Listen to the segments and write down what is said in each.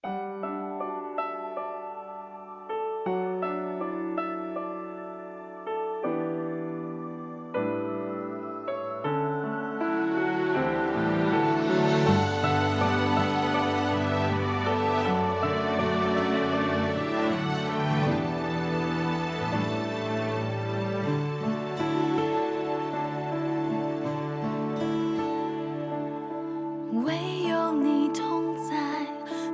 唯有你同在，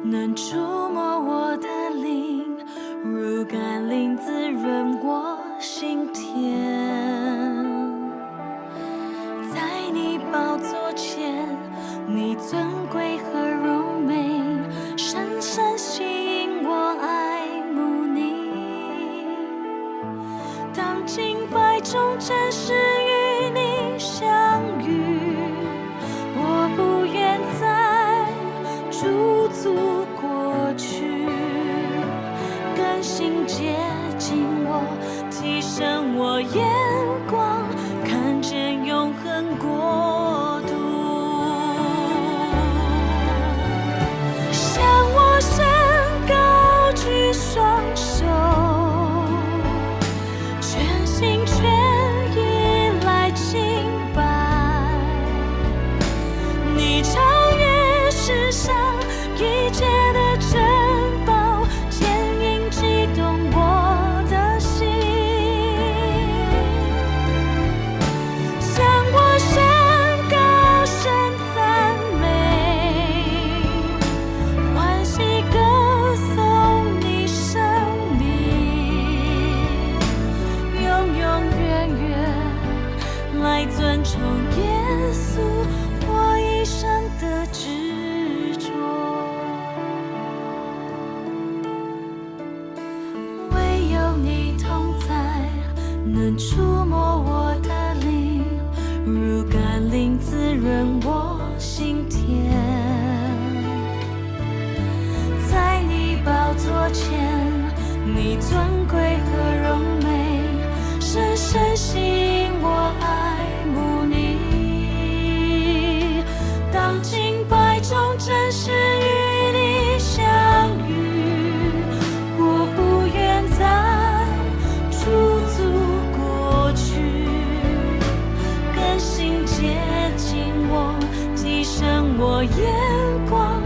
能触摸我的灵，如甘霖滋润我心田。在你宝座前，你尊贵和荣美，深深吸引我爱慕你。当敬拜中真实与你相遇，我不愿再驻足过去，更新接近我，提升我眼光，看见永恒国度。向我伸高举双手，全心全意来敬拜你，超越世上一切的珍宝，牵引激动我的心。向我宣告声赞美，欢喜歌颂你生命，永永远远来尊崇耶稣，我一生的执着。唯有你同在，能触摸我的灵，如甘霖滋润我心田。在你宝座前，你尊贵和荣美，深深吸引我爱慕你。当敬拜中真实与你相遇，我不愿再驻足过去，更新接近我，提升我眼光，